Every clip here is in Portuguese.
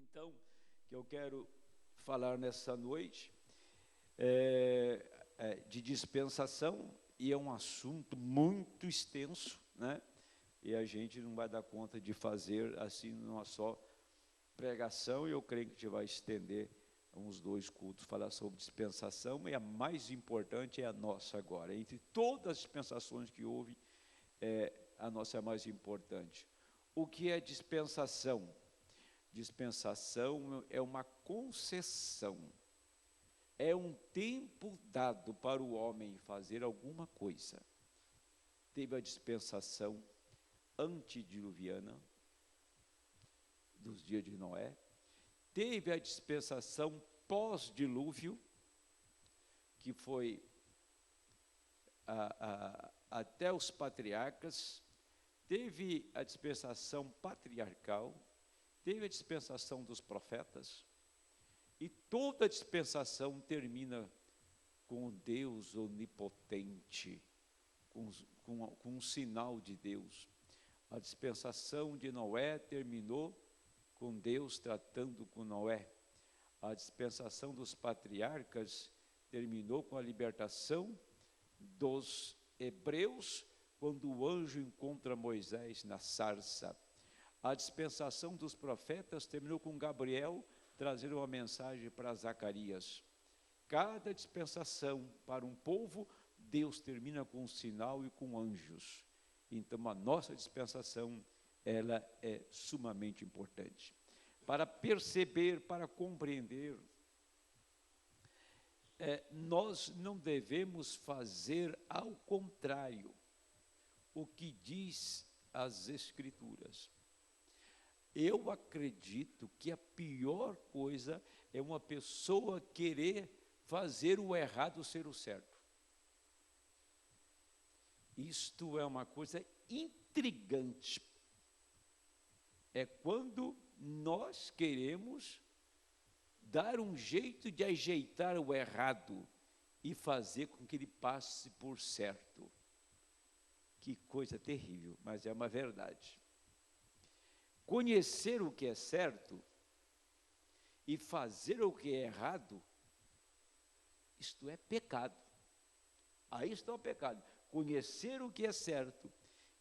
Então, que eu quero falar nessa noite de dispensação, e é um assunto muito extenso, né? E a gente não vai dar conta de fazer assim numa só pregação, e eu creio que a gente vai estender uns 2 cultos, falar sobre dispensação, e a mais importante é a nossa agora. Entre todas as dispensações que houve, a nossa é a mais importante. O que é dispensação? Dispensação é uma concessão, é um tempo dado para o homem fazer alguma coisa. Teve a dispensação antediluviana, dos dias de Noé, teve a dispensação pós-dilúvio, que foi até os patriarcas, teve a dispensação patriarcal, teve a dispensação dos profetas, e toda a dispensação termina com o Deus onipotente, com um sinal de Deus. A dispensação de Noé terminou com Deus tratando com Noé. A dispensação dos patriarcas terminou com a libertação dos hebreus, quando o anjo encontra Moisés na sarça. A dispensação dos profetas terminou com Gabriel trazendo uma mensagem para Zacarias. Cada dispensação para um povo, Deus termina com um sinal e com anjos. Então, a nossa dispensação, ela é sumamente importante. Para perceber, para compreender, nós não devemos fazer ao contrário o que diz as Escrituras. Eu acredito que a pior coisa é uma pessoa querer fazer o errado ser o certo. Isto é uma coisa intrigante. É quando nós queremos dar um jeito de ajeitar o errado e fazer com que ele passe por certo. Que coisa terrível, mas é uma verdade. Conhecer o que é certo e fazer o que é errado, isto é pecado. Aí está o pecado. Conhecer o que é certo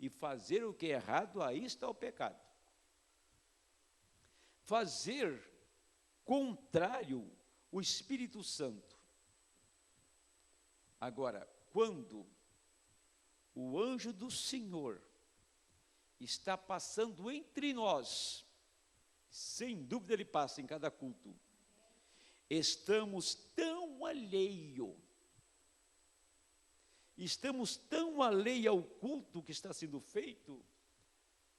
e fazer o que é errado, aí está o pecado. Fazer contrário o Espírito Santo. Agora, quando o anjo do Senhor está passando entre nós, sem dúvida ele passa em cada culto, estamos tão alheios ao culto que está sendo feito,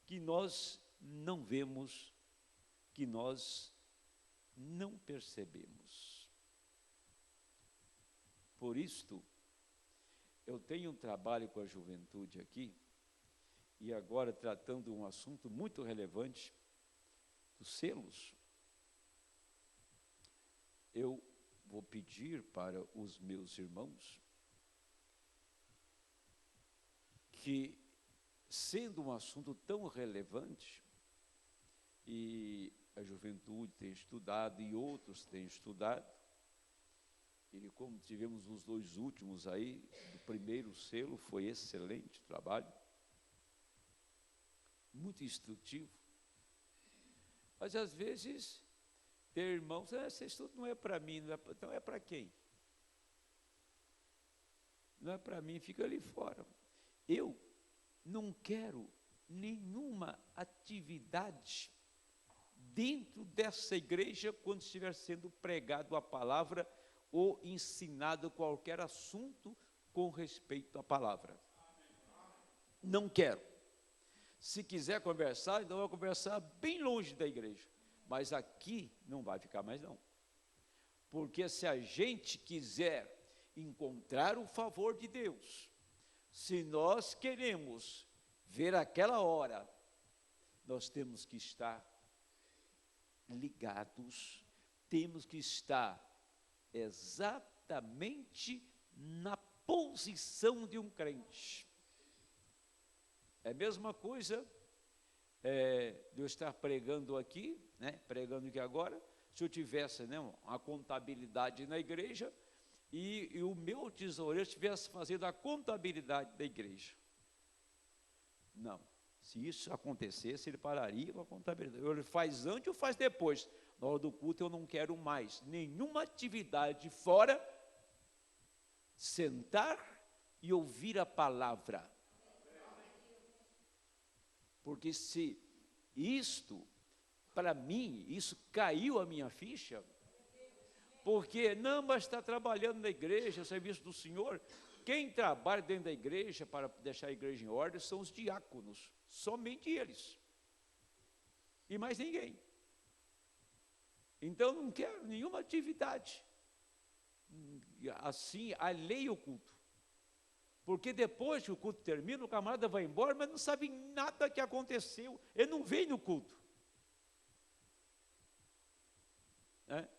que nós não vemos, que nós não percebemos. Por isto, eu tenho um trabalho com a juventude aqui, e agora tratando um assunto muito relevante, dos selos. Eu vou pedir para os meus irmãos que, sendo um assunto tão relevante, e a juventude tem estudado e outros têm estudado, e como tivemos os 2 últimos aí, o primeiro selo foi excelente trabalho, muito instrutivo, mas às vezes tem irmãos, esse estudo não é para mim, então é para quem? Não é para mim, fica ali fora. Eu não quero nenhuma atividade dentro dessa igreja quando estiver sendo pregado a palavra ou ensinado qualquer assunto com respeito à palavra. Não quero. Se quiser conversar, então eu vou conversar bem longe da igreja. Mas aqui não vai ficar mais não. Porque se a gente quiser encontrar o favor de Deus, se nós queremos ver aquela hora, nós temos que estar ligados, temos que estar exatamente na posição de um crente. É a mesma coisa de eu estar pregando aqui, né, pregando aqui agora, se eu tivesse, né, uma contabilidade na igreja e o meu tesoureiro estivesse fazendo a contabilidade da igreja. Não. Se isso acontecesse, ele pararia com a contabilidade. Ele faz antes ou faz depois. Na hora do culto eu não quero mais nenhuma atividade fora sentar e ouvir a palavra. Porque se isto, para mim, isso caiu a minha ficha, porque não, mas está trabalhando na igreja, serviço do Senhor. Quem trabalha dentro da igreja para deixar a igreja em ordem são os diáconos, somente eles, e mais ninguém. Então não quero nenhuma atividade assim, alheio ao culto, porque depois que o culto termina, o camarada vai embora, mas não sabe nada que aconteceu, ele não vem no culto, né?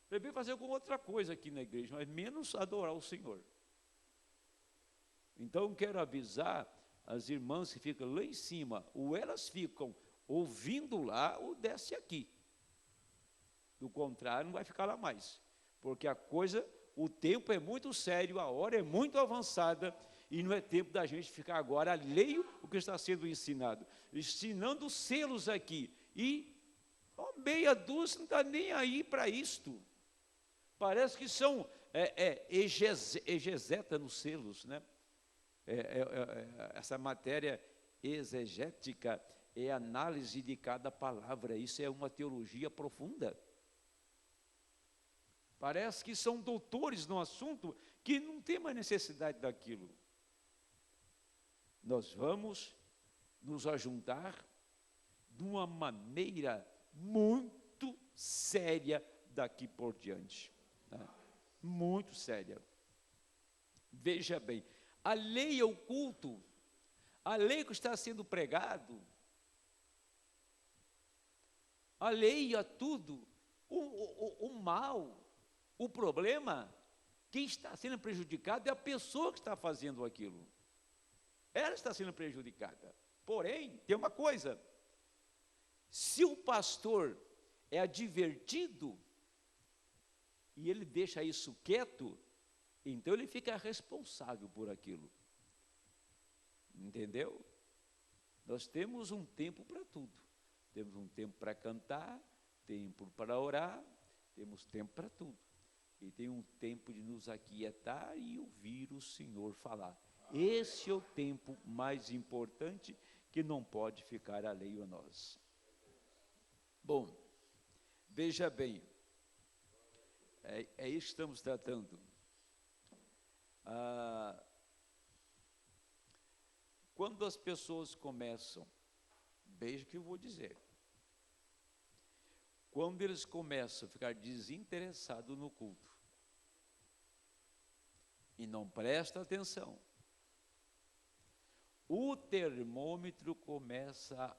Prefiro fazer alguma outra coisa aqui na igreja, mas menos adorar o Senhor. Então quero avisar as irmãs que ficam lá em cima, ou elas ficam ouvindo lá, ou desce aqui. Do contrário, não vai ficar lá mais, porque a coisa, o tempo é muito sério, a hora é muito avançada, e não é tempo da gente ficar agora alheio ao que está sendo ensinado, ensinando selos aqui, e meia dúzia não está nem aí para isto, parece que são exegeta nos selos, né? Essa matéria exegética é análise de cada palavra, isso é uma teologia profunda. Parece que são doutores no assunto que não tem mais necessidade daquilo. Nós vamos nos ajuntar de uma maneira muito séria daqui por diante, tá? Muito séria. Veja bem, alheio ao culto, alheio que está sendo pregado, alheio a tudo, o mal, o problema, quem está sendo prejudicado é a pessoa que está fazendo aquilo. Ela está sendo prejudicada. Porém, tem uma coisa, se o pastor é advertido e ele deixa isso quieto, então ele fica responsável por aquilo. Entendeu? Nós temos um tempo para tudo. Temos um tempo para cantar, tempo para orar, temos tempo para tudo. E tem um tempo de nos aquietar e ouvir o Senhor falar. Esse é o tempo mais importante que não pode ficar alheio a nós. Bom, veja bem, é isso que estamos tratando. Quando as pessoas começam, veja o que eu vou dizer, quando eles começam a ficar desinteressados no culto, e não prestam atenção, o termômetro começa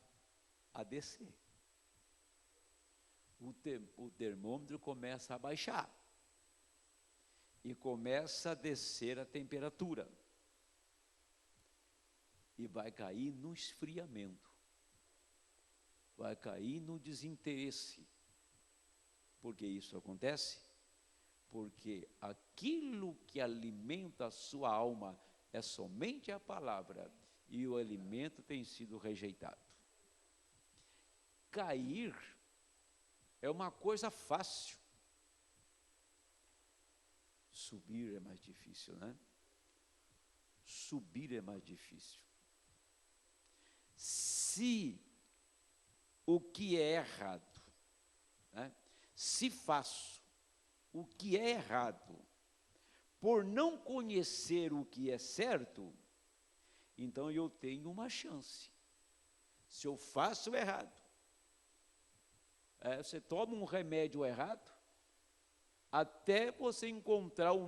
a descer, o termômetro começa a baixar, e começa a descer a temperatura, e vai cair no esfriamento, vai cair no desinteresse. Por que isso acontece? Porque aquilo que alimenta a sua alma é somente a palavra, e o alimento tem sido rejeitado. Cair é uma coisa fácil, subir é mais difícil, né? Subir é mais difícil. Se o que é errado, né? Se faço o que é errado, por não conhecer o que é certo, então eu tenho uma chance. Se eu faço errado, você toma um remédio errado, até você encontrar um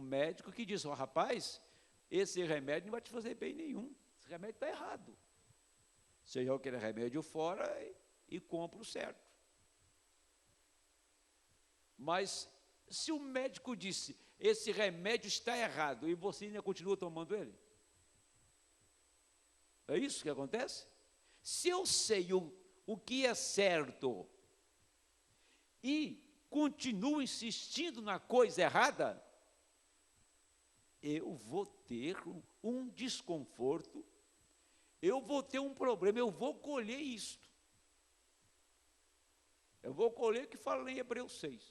médico que diz, rapaz, esse remédio não vai te fazer bem nenhum, esse remédio está errado. Você joga aquele remédio fora e compra o certo. Mas se o médico disse, esse remédio está errado, e você ainda continua tomando ele? É isso que acontece? Se eu sei o que é certo e continuo insistindo na coisa errada, eu vou ter um desconforto, eu vou ter um problema, eu vou colher isto. Eu vou colher o que fala em Hebreus 6.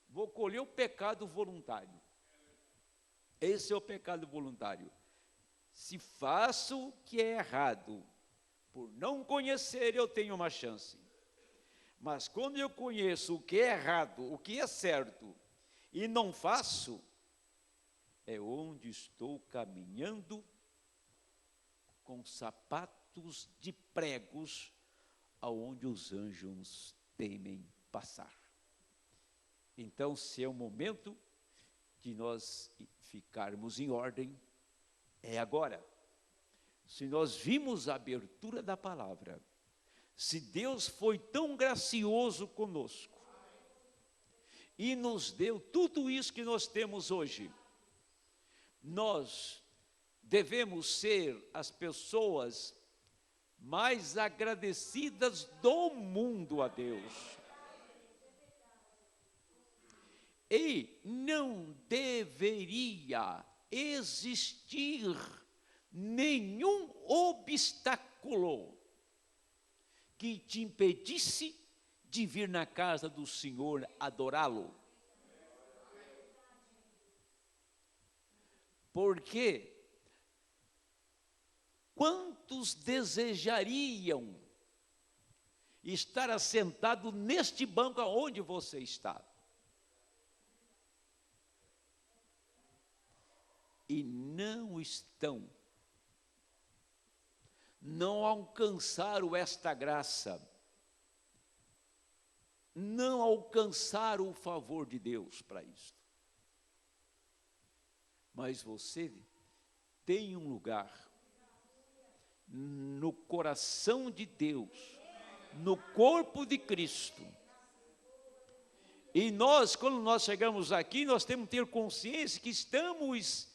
Vou colher o pecado voluntário. Esse é o pecado voluntário. Se faço o que é errado, por não conhecer, eu tenho uma chance. Mas quando eu conheço o que é errado, o que é certo, e não faço, é onde estou caminhando com sapatos de pregos, aonde os anjos temem passar. Então, se é o momento de nós ficarmos em ordem, é agora. Se nós vimos a abertura da palavra, se Deus foi tão gracioso conosco e nos deu tudo isso que nós temos hoje, nós devemos ser as pessoas mais agradecidas do mundo a Deus. E não deveria existir nenhum obstáculo que te impedisse de vir na casa do Senhor adorá-lo. Porque quantos desejariam estar assentado neste banco aonde você está? E não estão, não alcançaram esta graça, não alcançaram o favor de Deus para isso. Mas você tem um lugar no coração de Deus, no corpo de Cristo. E nós, quando nós chegamos aqui, nós temos que ter consciência que estamos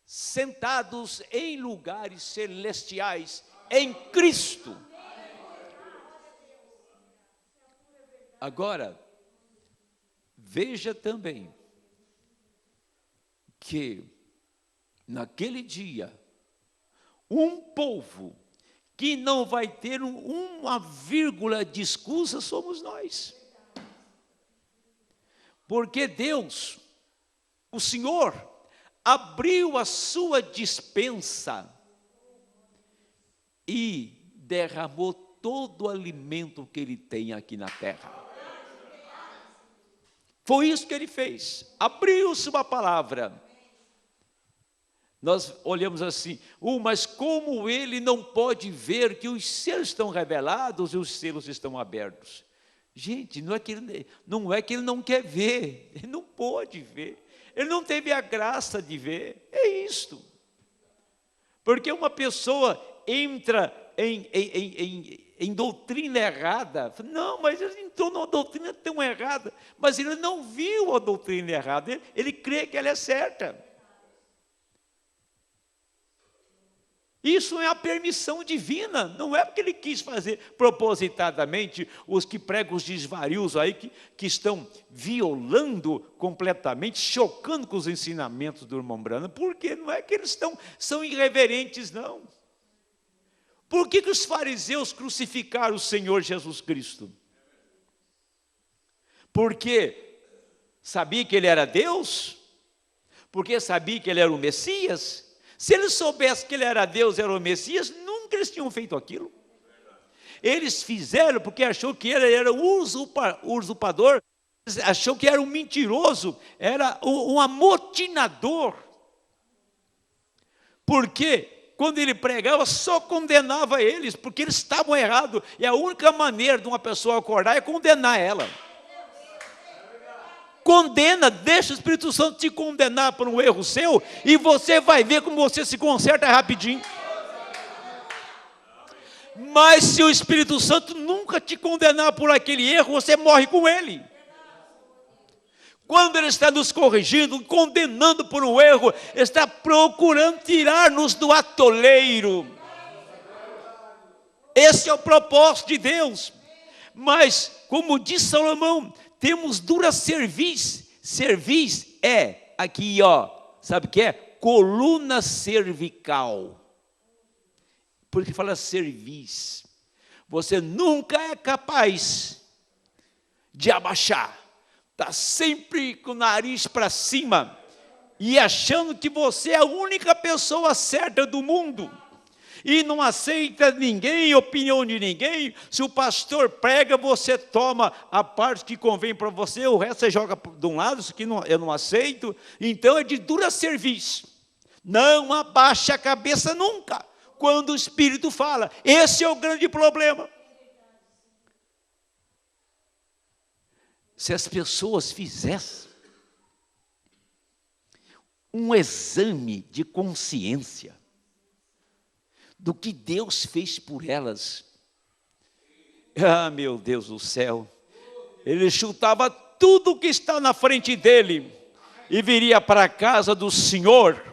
sentados em lugares celestiais, em Cristo. Agora, veja também que naquele dia, um povo que não vai ter uma vírgula de escusa somos nós. Porque Deus, o Senhor, abriu a sua despensa e derramou todo o alimento que Ele tem aqui na terra. Foi isso que Ele fez, abriu sua palavra. Nós olhamos assim, mas como Ele não pode ver que os selos estão revelados e os selos estão abertos? Gente, não é que Ele não quer ver, Ele não pode ver, Ele não teve a graça de ver, é isto. Porque uma pessoa entra em doutrina errada, não, mas ele entrou numa doutrina tão errada, mas ele não viu a doutrina errada, ele crê que ela é certa. Isso é a permissão divina, não é porque ele quis fazer propositadamente. Os que pregam os desvarios aí, que estão violando completamente, chocando com os ensinamentos do irmão Branham, porque não é que eles são irreverentes, não. Por que os fariseus crucificaram o Senhor Jesus Cristo? Porque sabia que Ele era Deus? Porque sabia que Ele era o Messias? Se eles soubessem que Ele era Deus, era o Messias, nunca eles tinham feito aquilo. Eles fizeram porque achou que Ele era um usurpador, achou que era um mentiroso, era um amotinador. Porque quando Ele pregava, só condenava eles, porque eles estavam errados. E a única maneira de uma pessoa acordar é condenar ela. Condena, deixa o Espírito Santo te condenar por um erro seu, e você vai ver como você se conserta rapidinho. Mas se o Espírito Santo nunca te condenar por aquele erro, você morre com ele. Quando Ele está nos corrigindo, condenando por um erro, está procurando tirar-nos do atoleiro. Esse é o propósito de Deus. Mas, como diz Salomão, temos dura cerviz. Cerviz é aqui, ó, sabe o que é? Coluna cervical. Por que fala cerviz? Você nunca é capaz de abaixar. Está sempre com o nariz para cima e achando que você é a única pessoa certa do mundo. E não aceita ninguém, opinião de ninguém. Se o pastor prega, você toma a parte que convém para você, o resto você joga de um lado, isso aqui eu não aceito. Então é de dura cerviz. Não abaixa a cabeça nunca, quando o Espírito fala. Esse é o grande problema. Se as pessoas fizessem um exame de consciência do que Deus fez por elas, ah, meu Deus do céu, ele chutava tudo que está na frente dele e viria para a casa do Senhor,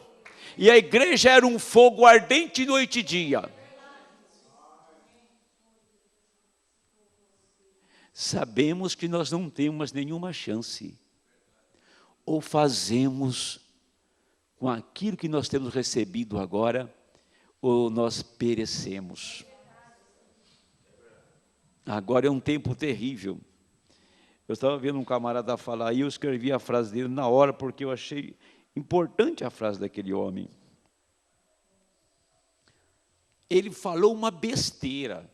e a igreja era um fogo ardente noite e dia. Sabemos que nós não temos nenhuma chance. Ou fazemos com aquilo que nós temos recebido agora, ou nós perecemos. Agora é um tempo terrível. Eu estava vendo um camarada falar, e eu escrevi a frase dele na hora, porque eu achei importante a frase daquele homem. Ele falou uma besteira.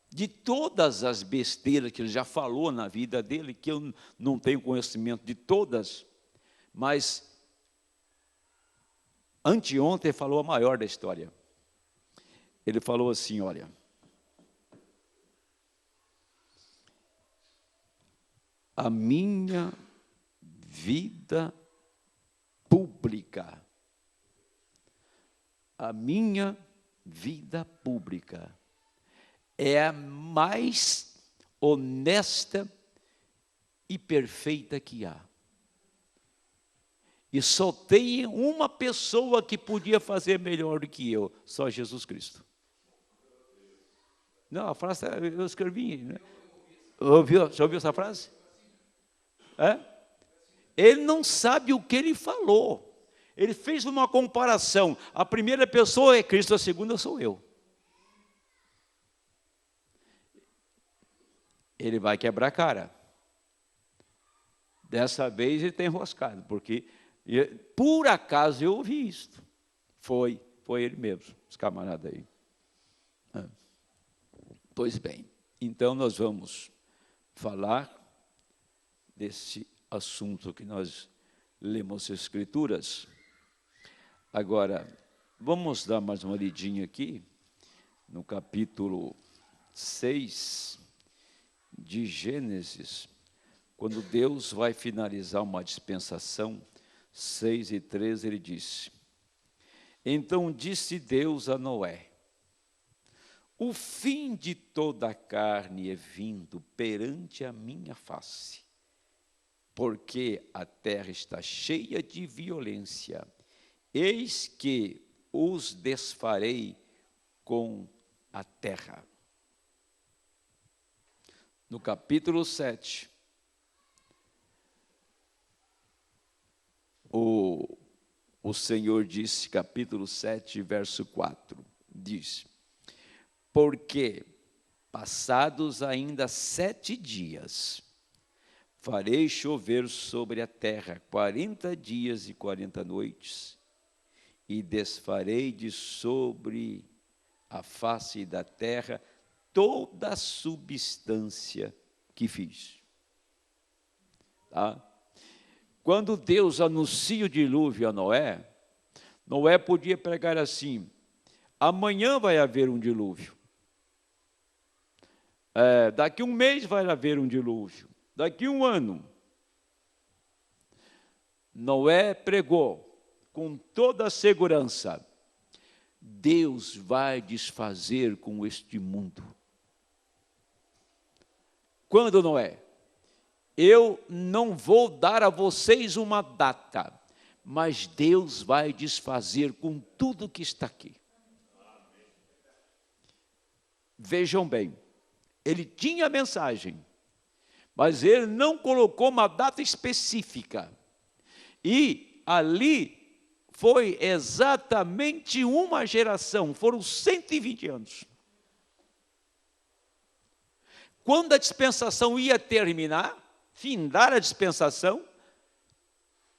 De todas as besteiras que ele já falou na vida dele, que eu não tenho conhecimento de todas, mas anteontem ele falou a maior da história. Ele falou assim, olha, a minha vida pública, a minha vida pública é a mais honesta e perfeita que há. E só tem uma pessoa que podia fazer melhor do que eu, só Jesus Cristo. Não, a frase eu escrevi, né? Já ouviu essa frase? É? Ele não sabe o que ele falou. Ele fez uma comparação. A primeira pessoa é Cristo, a segunda sou eu. Ele vai quebrar a cara. Dessa vez ele está enroscado, porque por acaso eu ouvi isto. Foi ele mesmo, os camaradas aí. Pois bem, então nós vamos falar desse assunto que nós lemos as Escrituras. Agora, vamos dar mais uma lidinha aqui, no capítulo 6 de Gênesis, quando Deus vai finalizar uma dispensação, 6:13, ele disse, então disse Deus a Noé, o fim de toda a carne é vindo perante a minha face, porque a terra está cheia de violência, eis que os desfarei com a terra. No capítulo 7, o Senhor disse, capítulo 7, verso 4, diz, porque passados ainda 7 dias, farei chover sobre a terra 40 dias e 40 noites, e desfarei de sobre a face da terra toda a substância que fiz. Tá? Quando Deus anuncia o dilúvio a Noé, Noé podia pregar assim, amanhã vai haver um dilúvio. Daqui um mês vai haver um dilúvio. Daqui um ano. Noé pregou com toda a segurança, Deus vai desfazer com este mundo. Quando, Noé? Eu não vou dar a vocês uma data, mas Deus vai desfazer com tudo que está aqui. Vejam bem, ele tinha a mensagem, mas ele não colocou uma data específica. E ali foi exatamente uma geração, foram 120 anos. Quando a dispensação ia terminar, findar a dispensação,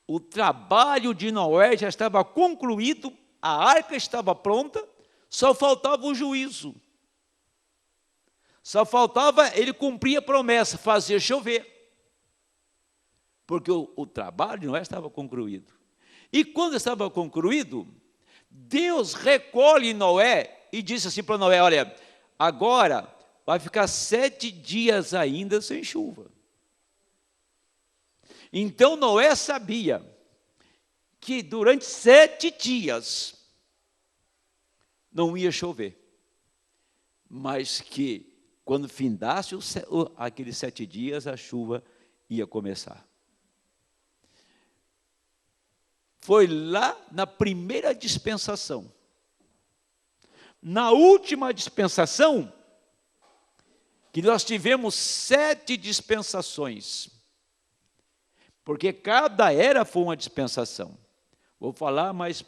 o trabalho de Noé já estava concluído, a arca estava pronta, só faltava o juízo. Só faltava ele cumprir a promessa, fazer chover. Porque o trabalho de Noé estava concluído. E quando estava concluído, Deus recolhe Noé e disse assim para Noé: olha, agora vai ficar 7 dias ainda sem chuva. Então Noé sabia que durante 7 dias não ia chover, mas que quando findasse aqueles 7 dias, a chuva ia começar. Foi lá na primeira dispensação. Na última dispensação, que nós tivemos 7 dispensações, porque cada era foi uma dispensação. Vou falar mais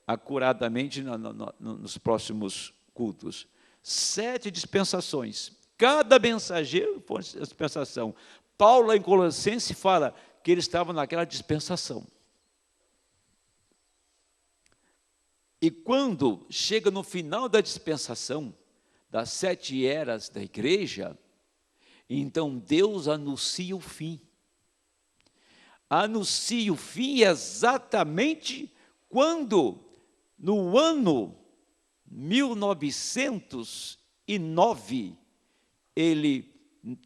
acuradamente nos próximos cultos. 7 dispensações. Cada mensageiro foi uma dispensação. Paulo, em Colossenses, fala que ele estava naquela dispensação. E quando chega no final da dispensação, das 7 eras da igreja, então Deus anuncia o fim. Anuncia o fim exatamente quando, no ano 1909, ele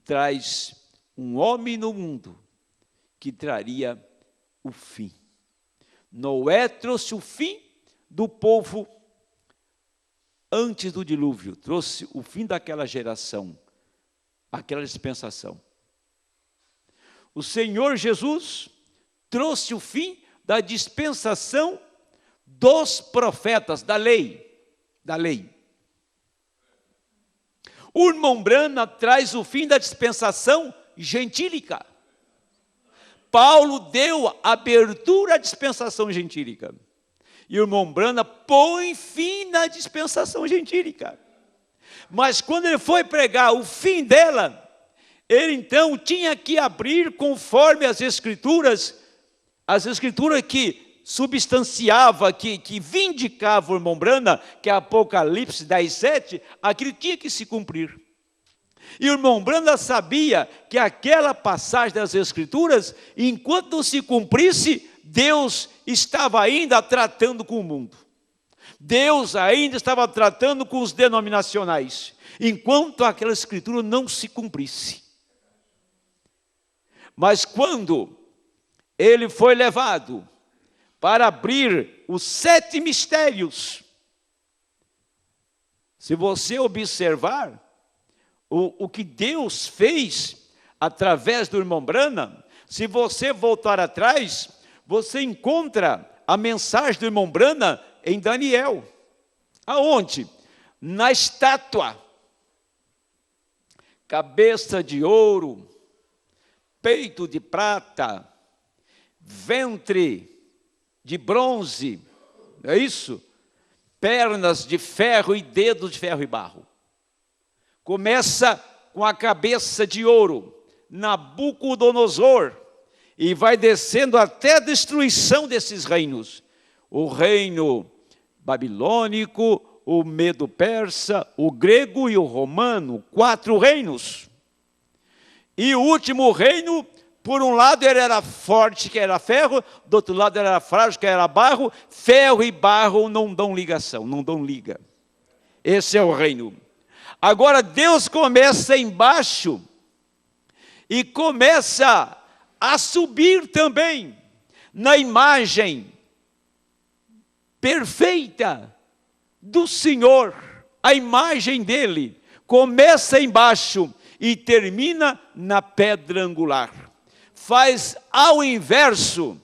traz um homem no mundo que traria o fim. Noé trouxe o fim do povo antes do dilúvio, trouxe o fim daquela geração, aquela dispensação. O Senhor Jesus trouxe o fim da dispensação dos profetas, da lei. O irmão Branham traz o fim da dispensação gentílica. Paulo deu abertura à dispensação gentílica. E o irmão Branham põe fim na dispensação gentílica. Mas quando ele foi pregar o fim dela, ele então tinha que abrir conforme as escrituras que substanciava, que vindicava o irmão Branham, que é Apocalipse 10:7, aquilo tinha que se cumprir. E o irmão Branham sabia que aquela passagem das escrituras, enquanto não se cumprisse, Deus estava ainda tratando com o mundo. Deus ainda estava tratando com os denominacionais, enquanto aquela escritura não se cumprisse. Mas quando ele foi levado para abrir os 7 mistérios, se você observar o que Deus fez através do irmão Branham, se você voltar atrás, você encontra a mensagem do irmão Branham em Daniel. Aonde? Na estátua. Cabeça de ouro, peito de prata, ventre de bronze, não é isso? Pernas de ferro e dedos de ferro e barro. Começa com a cabeça de ouro, Nabucodonosor, e vai descendo até a destruição desses reinos. O reino babilônico, o medo-persa, o grego e o romano, 4 reinos. E o último reino, por um lado ele era forte, que era ferro, do outro lado ele era frágil, que era barro. Ferro e barro não dão ligação, não dão liga. Esse é o reino. Agora Deus começa embaixo e começa a subir também na imagem perfeita do Senhor. A imagem dele começa embaixo e termina na pedra angular. Faz ao inverso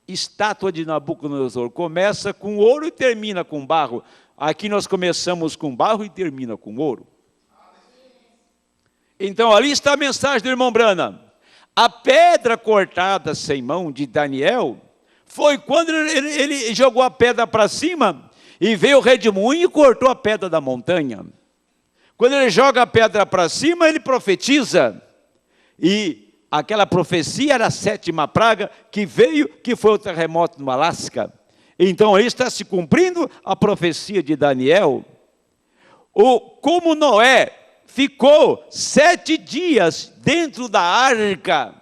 estátua de Nabucodonosor começa com ouro e termina com barro. Aqui nós começamos com barro e termina com ouro. Então ali está a mensagem do irmão Branham. A pedra cortada sem mão de Daniel foi quando ele jogou a pedra para cima e veio o redemoinho e cortou a pedra da montanha. Quando ele joga a pedra para cima, ele profetiza. E aquela profecia era a 7ª praga que veio, que foi o terremoto no Alasca. Então aí está se cumprindo a profecia de Daniel. Como Noé ficou 7 dias dentro da arca,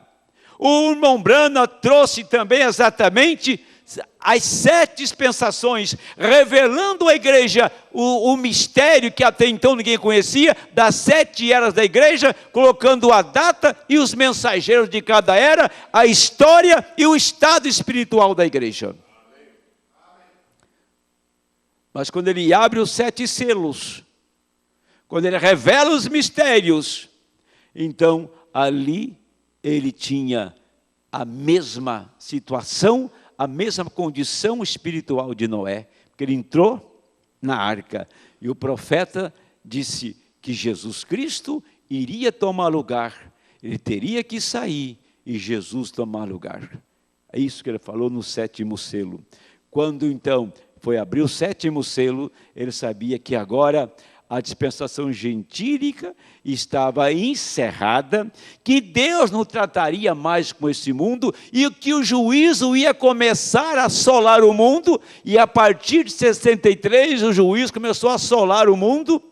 o irmão Branham trouxe também exatamente as 7 dispensações, revelando à igreja o mistério que até então ninguém conhecia, das 7 eras da igreja, colocando a data e os mensageiros de cada era, a história e o estado espiritual da igreja. Mas quando ele abre os 7 selos, quando ele revela os mistérios, então ali ele tinha a mesma situação, a mesma condição espiritual de Noé, porque ele entrou na arca, e o profeta disse que Jesus Cristo iria tomar lugar, ele teria que sair, e Jesus tomar lugar. É isso que ele falou no 7º selo. Quando então foi abrir o 7º selo, ele sabia que agora a dispensação gentílica estava encerrada, que Deus não trataria mais com esse mundo, e que o juízo ia começar a assolar o mundo, e a partir de 63 o juízo começou a assolar o mundo,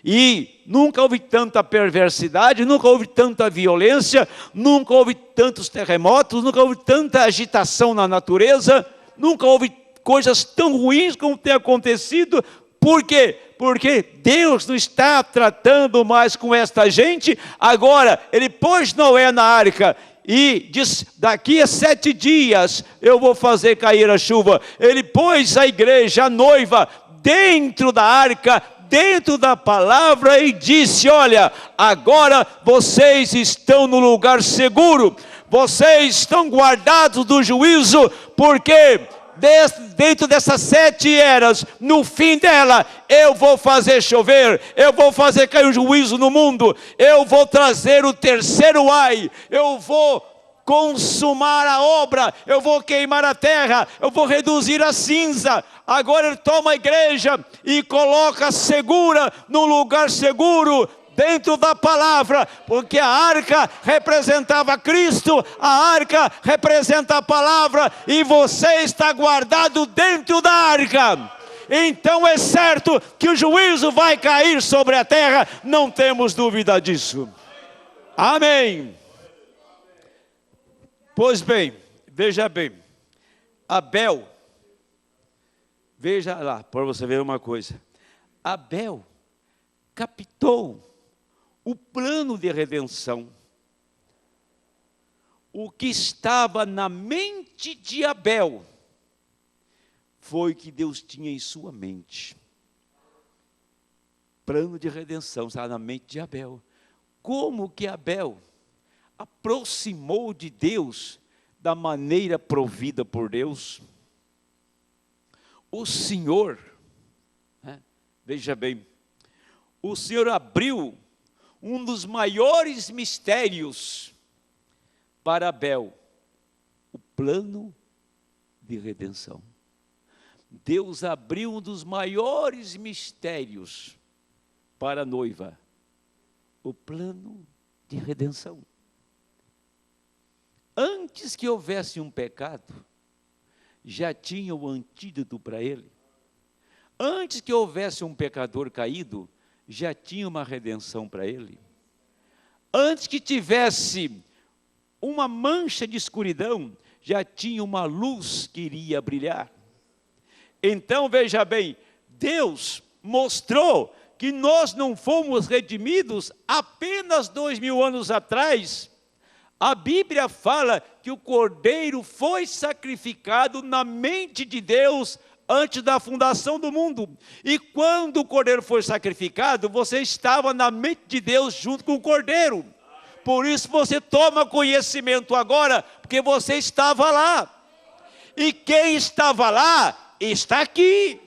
e nunca houve tanta perversidade, nunca houve tanta violência, nunca houve tantos terremotos, nunca houve tanta agitação na natureza, nunca houve coisas tão ruins como tem acontecido. Por quê? Porque Deus não está tratando mais com esta gente. Agora, ele pôs Noé na arca e diz, daqui a 7 dias eu vou fazer cair a chuva. Ele pôs a igreja, a noiva, dentro da arca, dentro da palavra, e disse, olha, agora vocês estão no lugar seguro, vocês estão guardados do juízo, porque dentro dessas 7 eras, no fim dela, eu vou fazer chover, eu vou fazer cair o juízo no mundo, eu vou trazer o 3º ai, eu vou consumar a obra, eu vou queimar a terra, eu vou reduzir a cinza. Agora ele toma a igreja e coloca segura, no lugar seguro, dentro da palavra, porque a arca representava Cristo, a arca representa a palavra, e você está guardado dentro da arca. Então é certo que o juízo vai cair sobre a terra, não temos dúvida disso. Amém. Pois bem, veja bem, Abel, veja lá, para você ver uma coisa, Abel captou o plano de redenção. O que estava na mente de Abel foi o que Deus tinha em sua mente. Plano de redenção estava na mente de Abel. Como que Abel aproximou de Deus da maneira provida por Deus? O Senhor, veja bem, o Senhor abriu um dos maiores mistérios para Abel, o plano de redenção. Deus abriu um dos maiores mistérios para a noiva, o plano de redenção. Antes que houvesse um pecado, já tinha o antídoto para ele. Antes que houvesse um pecador caído, já tinha uma redenção para ele. Antes que tivesse uma mancha de escuridão, já tinha uma luz que iria brilhar. Então, veja bem, Deus mostrou que nós não fomos redimidos apenas 2000 anos atrás. A Bíblia fala que o Cordeiro foi sacrificado na mente de Deus antes da fundação do mundo. E quando o Cordeiro foi sacrificado, você estava na mente de Deus junto com o Cordeiro. Por isso você toma conhecimento agora, porque você estava lá. E quem estava lá, está aqui.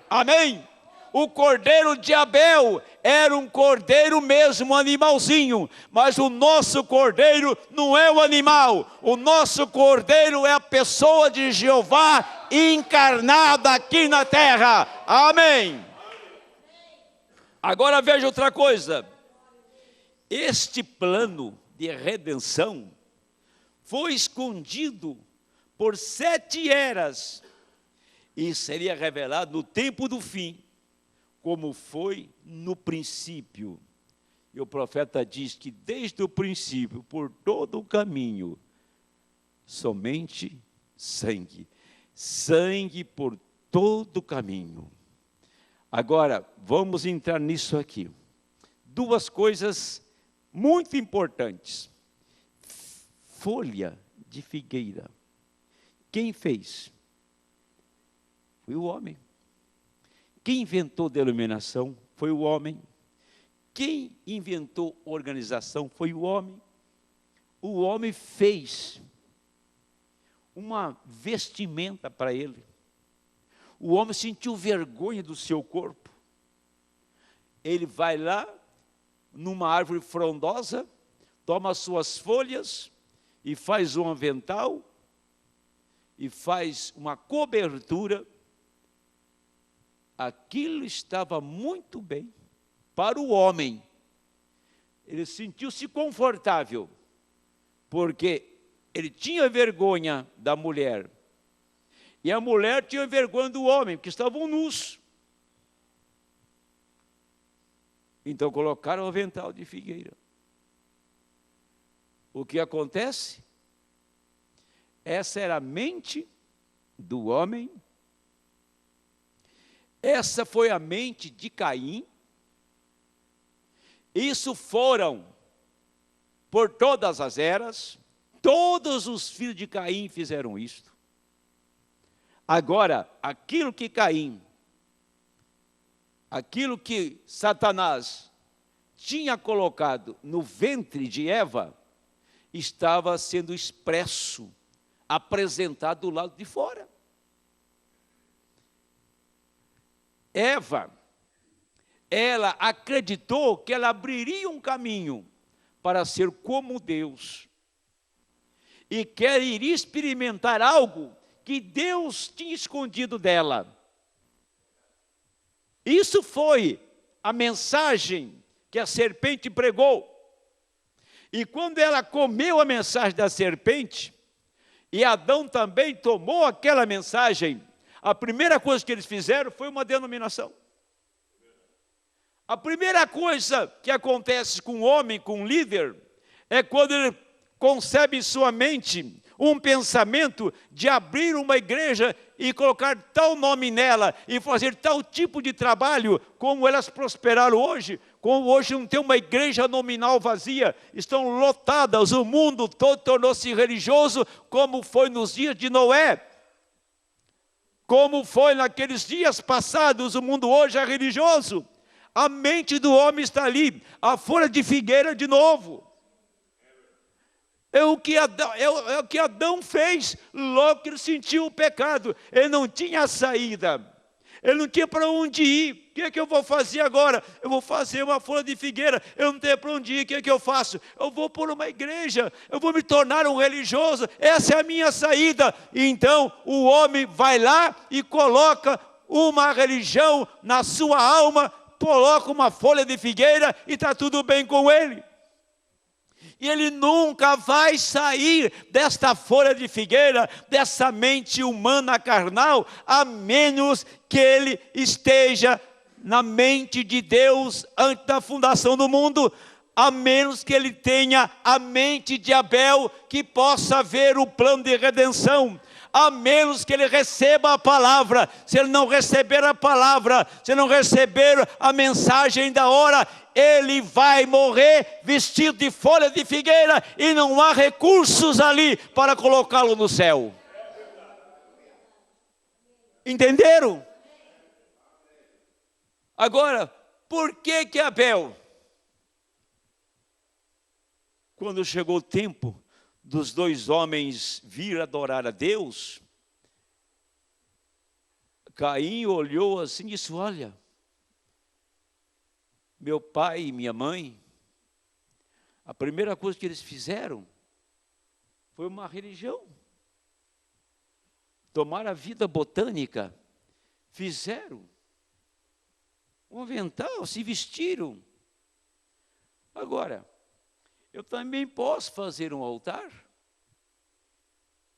Amém? O cordeiro de Abel era um cordeiro mesmo, um animalzinho. Mas o nosso cordeiro não é o animal. O nosso cordeiro é a pessoa de Jeová encarnada aqui na terra. Amém? Agora veja outra coisa. Este plano de redenção foi escondido por 7 eras e seria revelado no tempo do fim, como foi no princípio. E o profeta diz que desde o princípio, por todo o caminho, somente sangue. Sangue por todo o caminho. Agora, vamos entrar nisso aqui. 2 coisas muito importantes. Folha de figueira. Quem fez? Foi o homem. Quem inventou denominação? Foi o homem. Quem inventou organização? Foi o homem. O homem fez uma vestimenta para ele. O homem sentiu vergonha do seu corpo. Ele vai lá, numa árvore frondosa, toma as suas folhas e faz um avental e faz uma cobertura. Aquilo estava muito bem para o homem. Ele sentiu-se confortável, porque ele tinha vergonha da mulher. E a mulher tinha vergonha do homem, porque estavam nus. Então colocaram o avental de figueira. O que acontece? Essa era a mente do homem. Essa foi a mente de Caim. Isso foram por todas as eras. Todos os filhos de Caim fizeram isto. Agora, aquilo que Satanás tinha colocado no ventre de Eva, estava sendo expresso, apresentado do lado de fora. Eva, ela acreditou que ela abriria um caminho para ser como Deus. E que ela iria experimentar algo que Deus tinha escondido dela. Isso foi a mensagem que a serpente pregou. E quando ela comeu a mensagem da serpente, e Adão também tomou aquela mensagem, a primeira coisa que eles fizeram foi uma denominação. A primeira coisa que acontece com o homem, com o líder, é quando ele concebe em sua mente um pensamento de abrir uma igreja e colocar tal nome nela e fazer tal tipo de trabalho, como elas prosperaram hoje. Como hoje não tem uma igreja nominal vazia, estão lotadas, o mundo todo tornou-se religioso, como foi nos dias de Noé, como foi naqueles dias passados. O mundo hoje é religioso. A mente do homem está ali, a folha de figueira de novo. É o que Adão fez logo que ele sentiu o pecado. Ele não tinha saída, ele não tinha para onde ir. O que é que eu vou fazer agora? Eu vou fazer uma folha de figueira, eu não tenho para onde ir. O que é que eu faço? Eu vou por uma igreja, eu vou me tornar um religioso, essa é a minha saída. E então o homem vai lá e coloca uma religião na sua alma, coloca uma folha de figueira e está tudo bem com ele. E ele nunca vai sair desta folha de figueira, dessa mente humana carnal, a menos que ele esteja na mente de Deus antes da fundação do mundo, a menos que ele tenha a mente de Abel, que possa ver o plano de redenção. A menos que ele receba a palavra. Se ele não receber a palavra, se ele não receber a mensagem da hora, ele vai morrer vestido de folha de figueira e não há recursos ali para colocá-lo no céu. Entenderam? Agora, por que Abel, quando chegou o tempo dos 2 homens vir adorar a Deus, Caim olhou assim e disse: olha, meu pai e minha mãe, a primeira coisa que eles fizeram foi uma religião. Tomaram a vida botânica, fizeram um avental, se vestiram. Agora, eu também posso fazer um altar,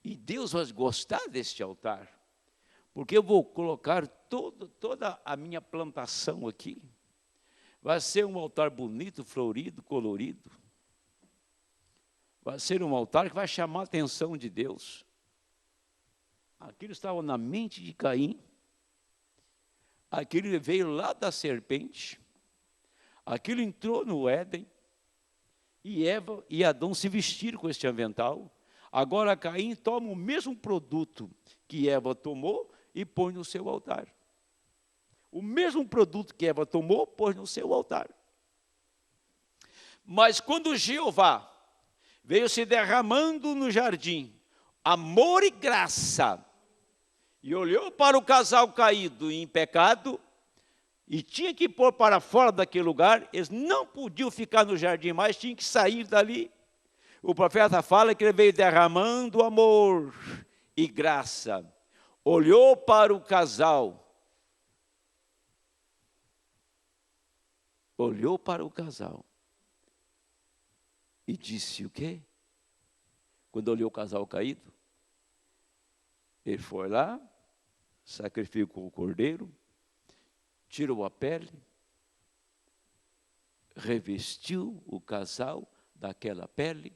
e Deus vai gostar deste altar, porque eu vou colocar toda a minha plantação aqui. Vai ser um altar bonito, florido, colorido. Vai ser um altar que vai chamar a atenção de Deus. Aquilo estava na mente de Caim. Aquilo veio lá da serpente. Aquilo entrou no Éden. E Eva e Adão se vestiram com este avental. Agora Caim toma o mesmo produto que Eva tomou e põe no seu altar. O mesmo produto que Eva tomou, pôs no seu altar. Mas quando Jeová veio se derramando no jardim, amor e graça, e olhou para o casal caído em pecado, e tinha que pôr para fora daquele lugar, eles não podiam ficar no jardim mais, tinham que sair dali. O profeta fala que ele veio derramando amor e graça. Olhou para o casal, e disse o quê? Quando olhou o casal caído, ele foi lá, sacrificou o cordeiro, tirou a pele, revestiu o casal daquela pele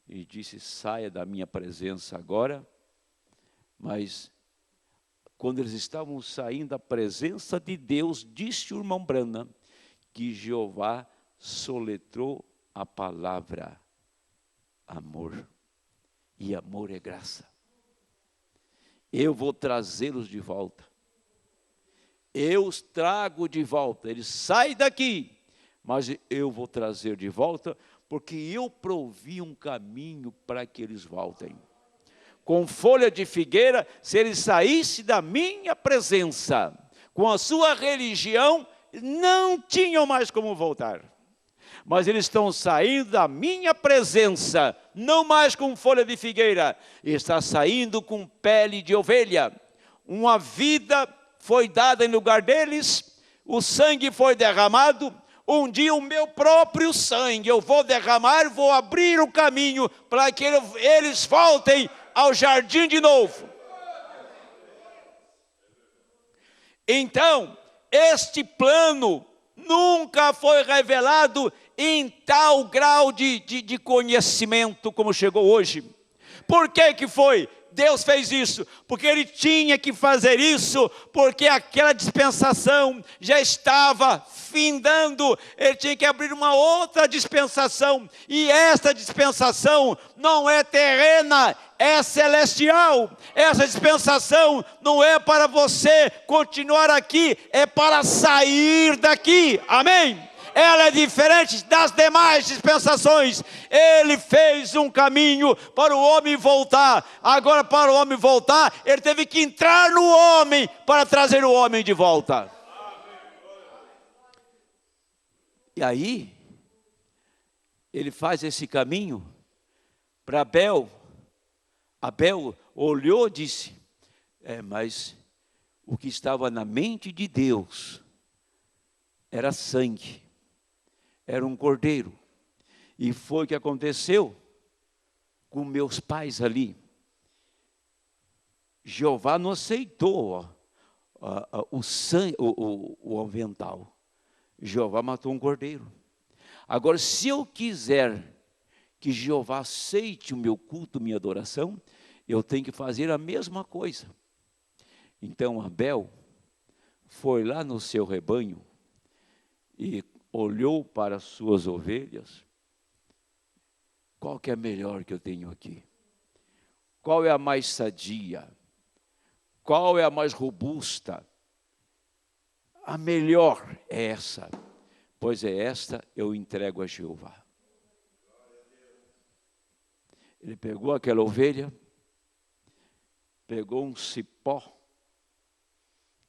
e disse: saia da minha presença agora. Mas quando eles estavam saindo da presença de Deus, disse o irmão Branham que Jeová soletrou a palavra amor, e amor é graça. Eu vou trazê-los de volta. Eu os trago de volta. Eles saem daqui, mas eu vou trazer de volta, porque eu provi um caminho para que eles voltem. Com folha de figueira, se eles saíssem da minha presença, com a sua religião, não tinham mais como voltar. Mas eles estão saindo da minha presença, não mais com folha de figueira, está saindo com pele de ovelha. Uma vida foi dada em lugar deles, o sangue foi derramado. Um dia o meu próprio sangue eu vou derramar, vou abrir o caminho para que eles voltem ao jardim de novo. Então, este plano nunca foi revelado em tal grau de conhecimento como chegou hoje. Por que foi? Deus fez isso, porque Ele tinha que fazer isso, porque aquela dispensação já estava findando, Ele tinha que abrir uma outra dispensação, e essa dispensação não é terrena, é celestial. Essa dispensação não é para você continuar aqui, é para sair daqui, amém? Ela é diferente das demais dispensações. Ele fez um caminho para o homem voltar. Agora, para o homem voltar, ele teve que entrar no homem para trazer o homem de volta. E aí, ele faz esse caminho para Abel. Abel olhou e disse: mas o que estava na mente de Deus era sangue. Era um cordeiro. E foi o que aconteceu com meus pais ali. Jeová não aceitou o sangue, o avental. Jeová matou um cordeiro. Agora, se eu quiser que Jeová aceite o meu culto, minha adoração, eu tenho que fazer a mesma coisa. Então Abel foi lá no seu rebanho e olhou para as suas ovelhas. Qual que é a melhor que eu tenho aqui? Qual é a mais sadia? Qual é a mais robusta? A melhor é essa. Pois é esta, eu entrego a Jeová. Ele pegou aquela ovelha, pegou um cipó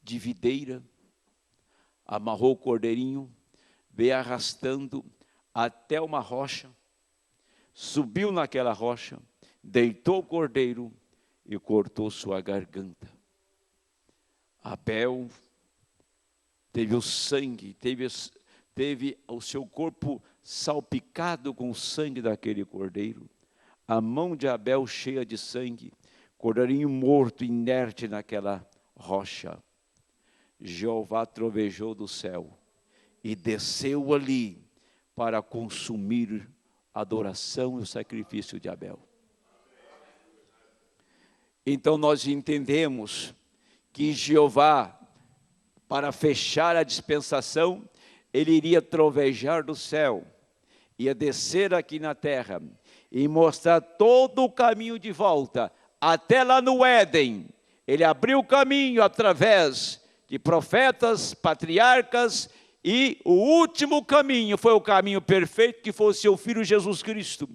de videira, amarrou o cordeirinho, veio arrastando até uma rocha, subiu naquela rocha, deitou o cordeiro e cortou sua garganta. Abel teve o sangue, teve o seu corpo salpicado com o sangue daquele cordeiro, a mão de Abel cheia de sangue, cordeirinho morto, inerte naquela rocha. Jeová trovejou do céu e desceu ali para consumir a adoração e o sacrifício de Abel. Então nós entendemos que Jeová, para fechar a dispensação, ele iria trovejar do céu, ia descer aqui na terra e mostrar todo o caminho de volta, até lá no Éden. Ele abriu o caminho através de profetas, patriarcas, e o último caminho foi o caminho perfeito, que foi o seu Filho Jesus Cristo.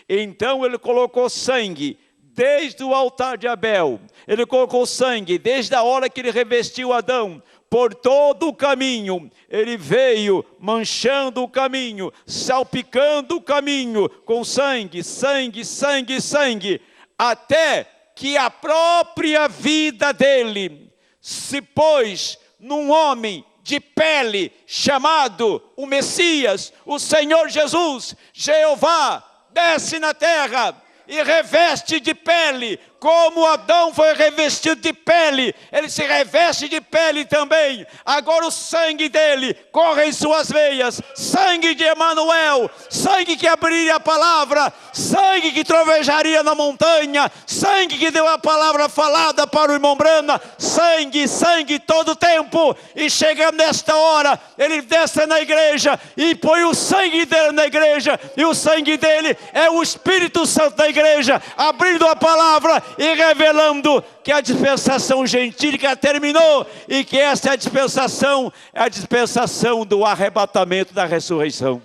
Então ele colocou sangue desde o altar de Abel, ele colocou sangue desde a hora que ele revestiu Adão, por todo o caminho, ele veio manchando o caminho, salpicando o caminho com sangue, sangue, sangue, sangue, até que a própria vida dele se pôs num homem de pele, chamado o Messias, o Senhor Jesus. Jeová desce na terra e reveste de pele, como Adão foi revestido de pele, ele se reveste de pele também. Agora o sangue dele corre em suas veias, sangue de Emanuel, sangue que abriria a palavra, sangue que trovejaria na montanha, sangue que deu a palavra falada para o irmão Brana, sangue, sangue todo tempo. E chegando nesta hora, ele desce na igreja e põe o sangue dele na igreja, e o sangue dele é o Espírito Santo da igreja, abrindo a palavra e revelando que a dispensação gentílica terminou, e que esta é a dispensação do arrebatamento, da ressurreição.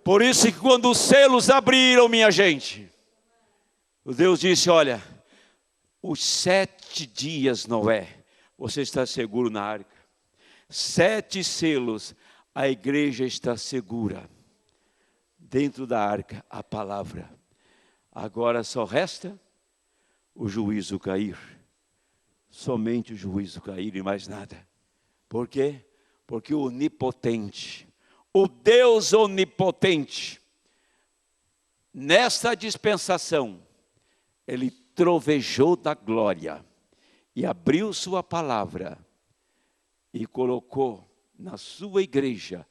Por isso que quando os selos abriram, minha gente, o Deus disse: olha, os 7 dias, Noé, você está seguro na arca. 7 selos, a igreja está segura dentro da arca, a palavra. Agora só resta o juízo cair, somente o juízo cair e mais nada. Por quê? Porque o onipotente, o Deus onipotente, nesta dispensação, ele trovejou da glória e abriu sua palavra e colocou na sua igreja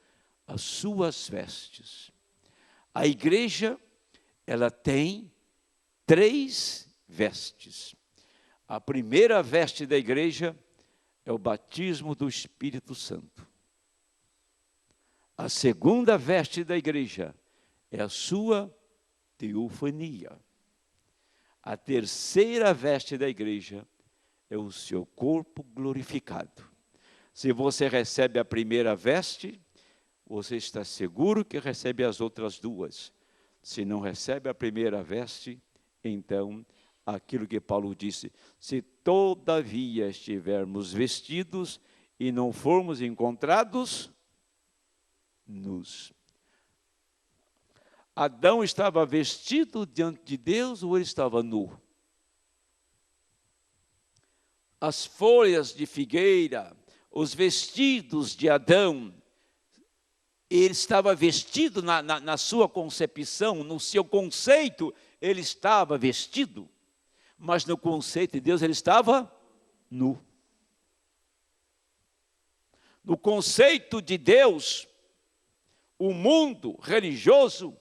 as suas vestes. A igreja, ela tem 3 vestes. A primeira veste da igreja é o batismo do Espírito Santo. A segunda veste da igreja é a sua teofania. A terceira veste da igreja é o seu corpo glorificado. Se você recebe a primeira veste, você está seguro que recebe as outras 2. Se não recebe a primeira veste, então, aquilo que Paulo disse: se todavia estivermos vestidos e não formos encontrados nus. Adão estava vestido diante de Deus ou ele estava nu? As folhas de figueira, os vestidos de Adão, ele estava vestido na sua concepção, no seu conceito, ele estava vestido, mas no conceito de Deus ele estava nu. No conceito de Deus, o mundo religioso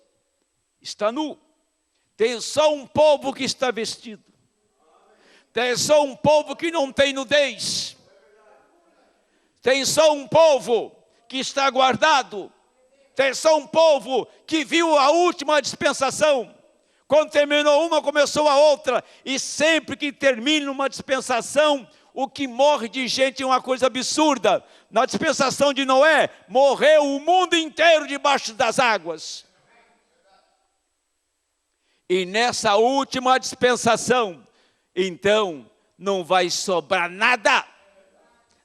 está nu. Tem só um povo que está vestido. Tem só um povo que não tem nudez. Tem só um povo que está guardado. Tem só um povo que viu a última dispensação. Quando terminou uma, começou a outra. E sempre que termina uma dispensação, o que morre de gente é uma coisa absurda. Na dispensação de Noé, morreu o mundo inteiro debaixo das águas. E nessa última dispensação, então, não vai sobrar nada.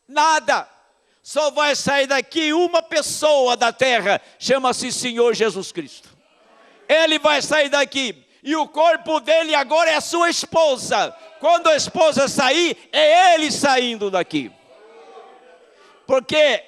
Nada. Só vai sair daqui uma pessoa da terra, chama-se Senhor Jesus Cristo. Ele vai sair daqui, e o corpo dele agora é a sua esposa. Quando a esposa sair, é ele saindo daqui. Porque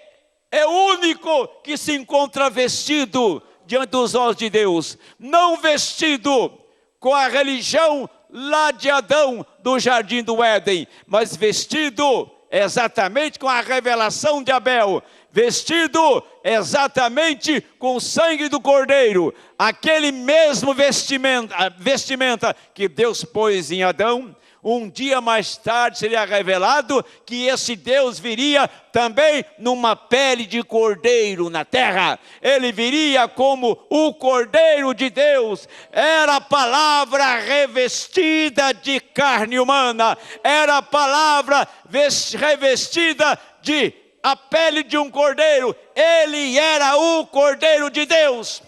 é o único que se encontra vestido diante dos olhos de Deus. Não vestido com a religião lá de Adão, do jardim do Éden, mas vestido exatamente com a revelação de Abel, vestido exatamente com o sangue do Cordeiro, aquele mesmo vestimenta que Deus pôs em Adão. Um dia mais tarde seria revelado que esse Deus viria também numa pele de cordeiro na terra. Ele viria como o Cordeiro de Deus. Era a palavra revestida de carne humana. Era a palavra revestida de a pele de um cordeiro. Ele era o Cordeiro de Deus.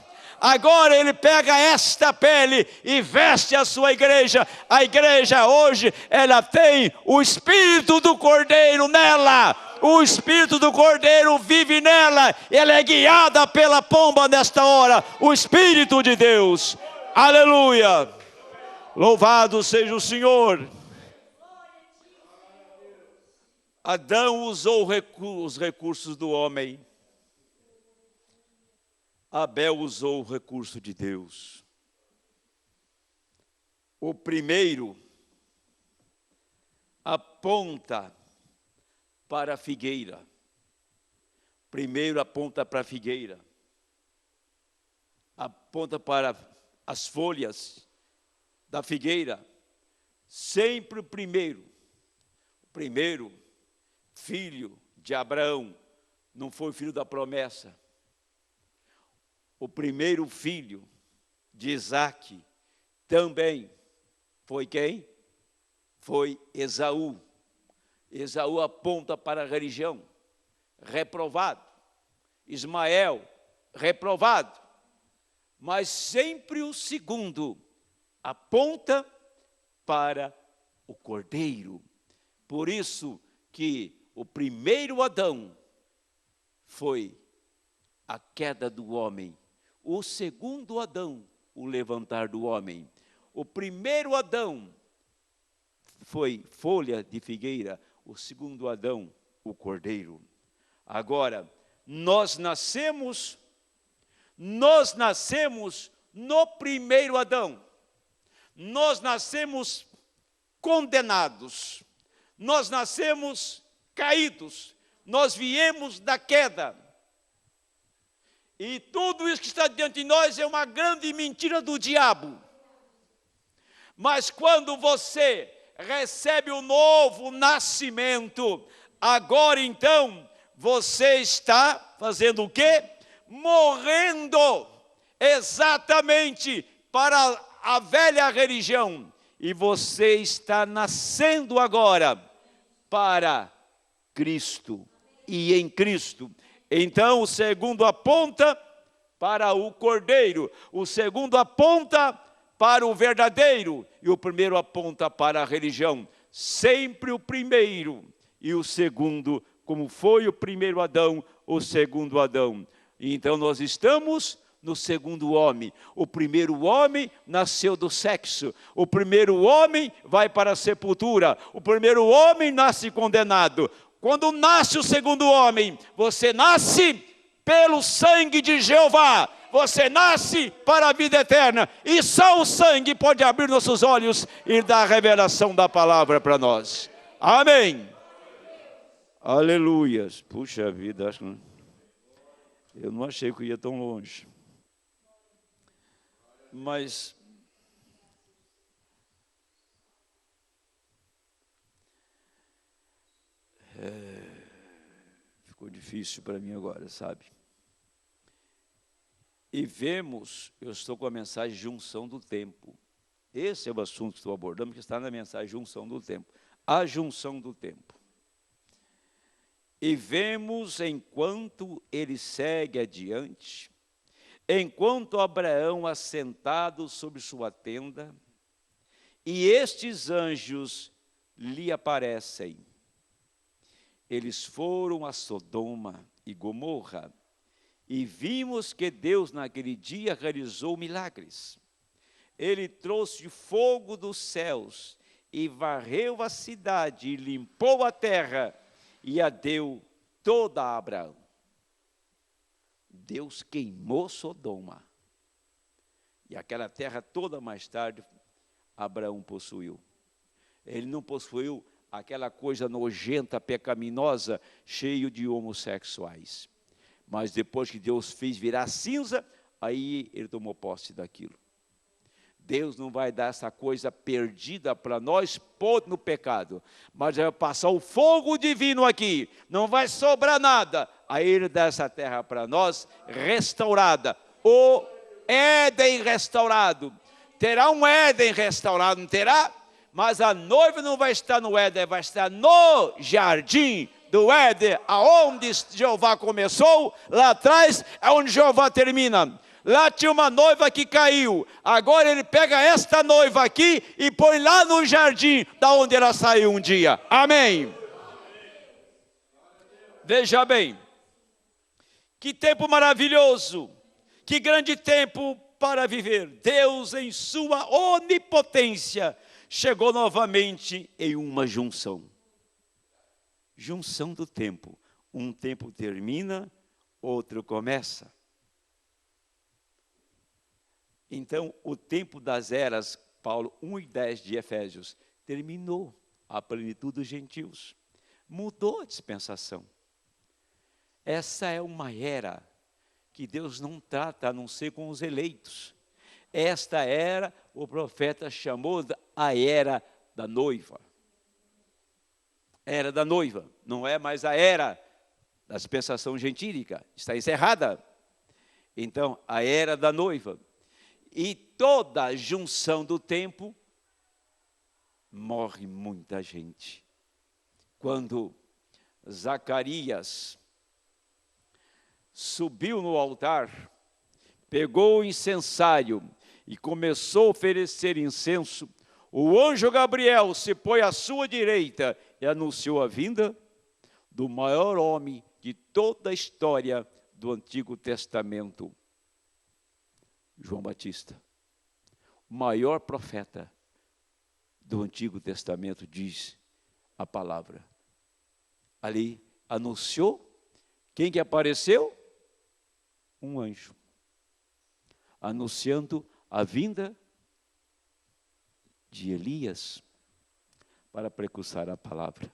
Agora ele pega esta pele e veste a sua igreja. A igreja hoje, ela tem o Espírito do Cordeiro nela. O Espírito do Cordeiro vive nela. Ela é guiada pela pomba nesta hora. O Espírito de Deus. Aleluia. Louvado seja o Senhor. Adão usou os recursos do homem. Abel usou o recurso de Deus. O primeiro aponta para a figueira. Primeiro aponta para a figueira. Aponta para as folhas da figueira. Sempre o primeiro filho de Abraão não foi filho da promessa. O primeiro filho de Isaque também foi quem? Foi Esaú. Esaú aponta para a religião, reprovado. Ismael, reprovado. Mas sempre o segundo aponta para o Cordeiro. Por isso que o primeiro Adão foi a queda do homem. O segundo Adão, o levantar do homem. O primeiro Adão foi folha de figueira. O segundo Adão, o cordeiro. Agora, nós nascemos no primeiro Adão. Nós nascemos condenados. Nós nascemos caídos. Nós viemos da queda. E tudo isso que está diante de nós é uma grande mentira do diabo. Mas quando você recebe o novo nascimento, agora então, você está fazendo o quê? Morrendo exatamente para a velha religião. E você está nascendo agora para Cristo e em Cristo. Então, o segundo aponta para o Cordeiro, o segundo aponta para o verdadeiro, e o primeiro aponta para a religião. Sempre o primeiro e o segundo, como foi o primeiro Adão, o segundo Adão. E então nós estamos no segundo homem. O primeiro homem nasceu do sexo. O primeiro homem vai para a sepultura. O primeiro homem nasce condenado. Quando nasce o segundo homem, você nasce pelo sangue de Jeová. Você nasce para a vida eterna. E só o sangue pode abrir nossos olhos e dar a revelação da palavra para nós. Amém. Aleluias. Puxa vida, eu não achei que eu ia tão longe. Mas ficou difícil para mim agora, sabe? E vemos, eu estou com a mensagem de junção do tempo. Esse é o assunto que estou abordando, que está na mensagem junção do tempo. A junção do tempo. E vemos, enquanto ele segue adiante, enquanto Abraão assentado sobre sua tenda, e estes anjos lhe aparecem. Eles foram a Sodoma e Gomorra, e vimos que Deus naquele dia realizou milagres. Ele trouxe fogo dos céus e varreu a cidade e limpou a terra e a deu toda a Abraão. Deus queimou Sodoma. E aquela terra toda mais tarde Abraão possuiu. Ele não possuiu aquela coisa nojenta, pecaminosa, cheio de homossexuais. Mas depois que Deus fez virar cinza, aí ele tomou posse daquilo. Deus não vai dar essa coisa perdida para nós, podre no pecado, mas vai passar o fogo divino aqui, não vai sobrar nada. Aí ele dá essa terra para nós, restaurada, o Éden restaurado. Terá um Éden restaurado, não terá? Mas a noiva não vai estar no Éden, vai estar no jardim do Éden, aonde Jeová começou, lá atrás é onde Jeová termina. Lá tinha uma noiva que caiu, agora ele pega esta noiva aqui e põe lá no jardim, da onde ela saiu um dia. Amém. Veja bem, que tempo maravilhoso, que grande tempo para viver. Deus em sua onipotência chegou novamente em uma junção. Junção do tempo. Um tempo termina, outro começa. Então, o tempo das eras, Paulo 1:10 de Efésios, terminou a plenitude dos gentios. Mudou a dispensação. Essa é uma era que Deus não trata a não ser com os eleitos. Esta era, o profeta chamou a era da noiva. Era da noiva, não é mais a era da dispensação gentílica, está encerrada. Então, a era da noiva. E toda a junção do tempo, morre muita gente. Quando Zacarias subiu no altar, pegou o incensário e começou a oferecer incenso, o anjo Gabriel se pôs à sua direita e anunciou a vinda do maior homem de toda a história do Antigo Testamento, João Batista. O maior profeta do Antigo Testamento, diz a palavra. Ali anunciou, quem que apareceu? Um anjo, anunciando a vinda de Elias para precursar a palavra.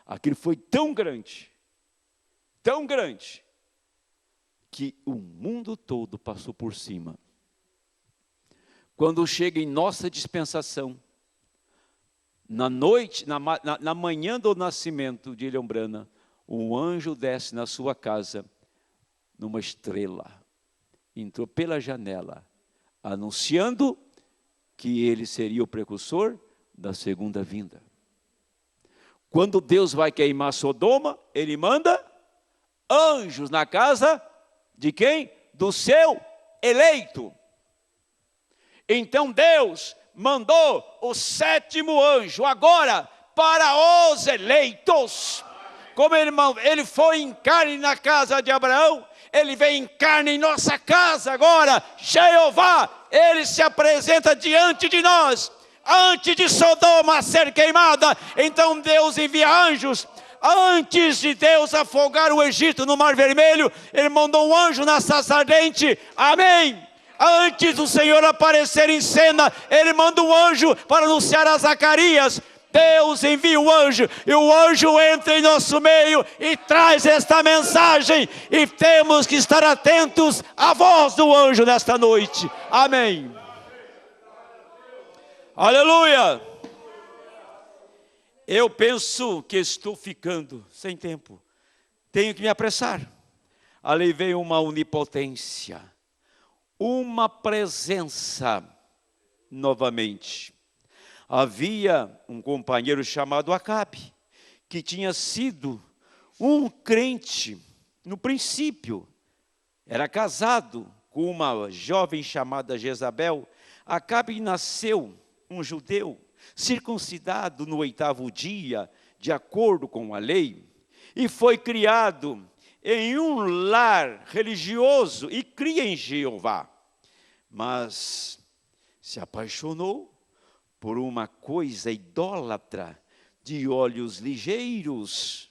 Aquilo foi tão grande, que o mundo todo passou por cima. Quando chega em nossa dispensação, na noite, na manhã do nascimento de Ilha Umbrana, um anjo desce na sua casa, numa estrela, entrou pela janela, anunciando que ele seria o precursor da segunda vinda. Quando Deus vai queimar Sodoma, ele manda anjos na casa de quem? Do seu eleito. Então Deus mandou o 7º anjo agora para os eleitos. Como ele foi em carne na casa de Abraão, ele vem em carne em nossa casa agora. Jeová, ele se apresenta diante de nós, antes de Sodoma ser queimada. Então Deus envia anjos. Antes de Deus afogar o Egito no Mar Vermelho, ele mandou um anjo na sarça ardente. Amém. Antes do Senhor aparecer em cena, ele manda um anjo para anunciar a Zacarias. Deus envia o anjo, e o anjo entra em nosso meio e traz esta mensagem, e temos que estar atentos à voz do anjo nesta noite. Amém. Aleluia. Eu penso que estou ficando sem tempo, tenho que me apressar. Ali veio uma onipotência, uma presença novamente. Havia um companheiro chamado Acabe, que tinha sido um crente no princípio, era casado com uma jovem chamada Jezabel. Acabe nasceu um judeu, circuncidado no 8º dia, de acordo com a lei, e foi criado em um lar religioso e cria em Jeová, mas se apaixonou por uma coisa idólatra, de olhos ligeiros.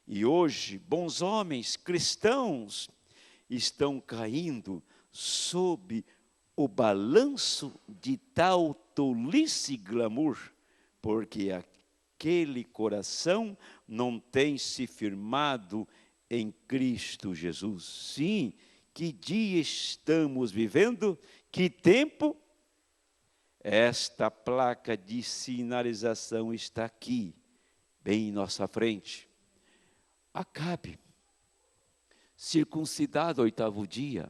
E hoje, bons homens cristãos estão caindo sob o balanço de tal tolice e glamour, porque aquele coração não tem se firmado em Cristo Jesus. Sim, que dia estamos vivendo, que tempo. Esta placa de sinalização está aqui, bem em nossa frente. Acabe, circuncidado ao 8º dia,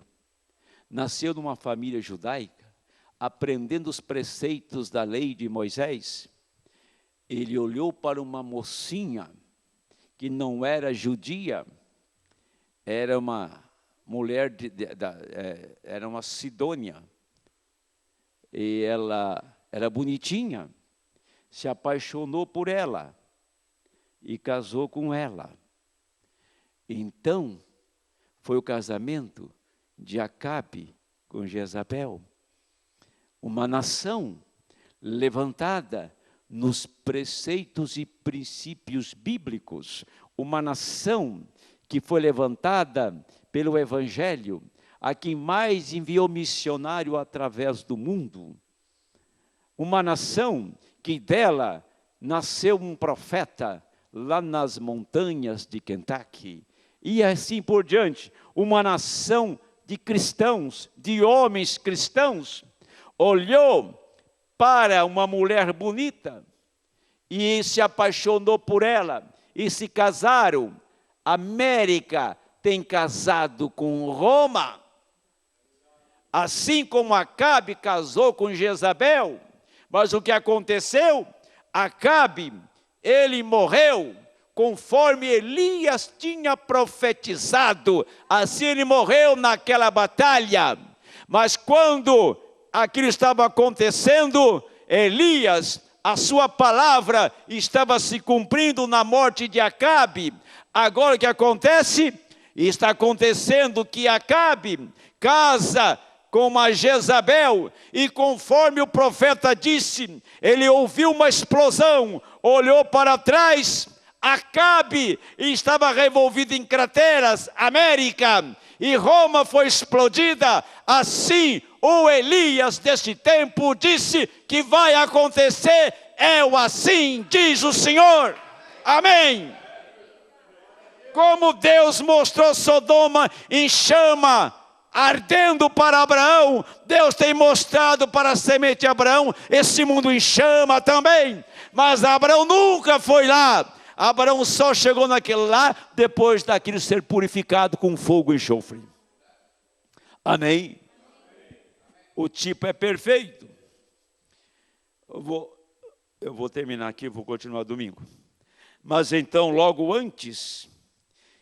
nasceu numa família judaica, aprendendo os preceitos da lei de Moisés. Ele olhou para uma mocinha que não era judia, era uma mulher, era uma sidônia, e ela era bonitinha, se apaixonou por ela e casou com ela. Então, foi o casamento de Acabe com Jezabel, uma nação levantada nos preceitos e princípios bíblicos, uma nação que foi levantada pelo Evangelho, a quem mais enviou missionário através do mundo, uma nação que dela nasceu um profeta lá nas montanhas de Kentucky, e assim por diante, uma nação de cristãos, de homens cristãos, olhou para uma mulher bonita e se apaixonou por ela e se casaram. América tem casado com Roma, assim como Acabe casou com Jezabel. Mas o que aconteceu? Acabe, ele morreu conforme Elias tinha profetizado, assim ele morreu naquela batalha. Mas quando aquilo estava acontecendo, Elias, a sua palavra estava se cumprindo na morte de Acabe. Agora o que acontece? Está acontecendo que Acabe casa com uma Jezabel, e conforme o profeta disse, ele ouviu uma explosão, olhou para trás, Acabe estava revolvido em crateras, América, e Roma foi explodida. Assim, o Elias deste tempo disse que vai acontecer, assim diz o Senhor. Amém. Como Deus mostrou Sodoma em chama, ardendo para Abraão, Deus tem mostrado para a semente de Abraão, esse mundo em chama também. Mas Abraão nunca foi lá. Abraão só chegou naquele lá, depois daquilo ser purificado com fogo e enxofre. Amém? O tipo é perfeito. Eu vou terminar aqui, vou continuar domingo. Mas então, logo antes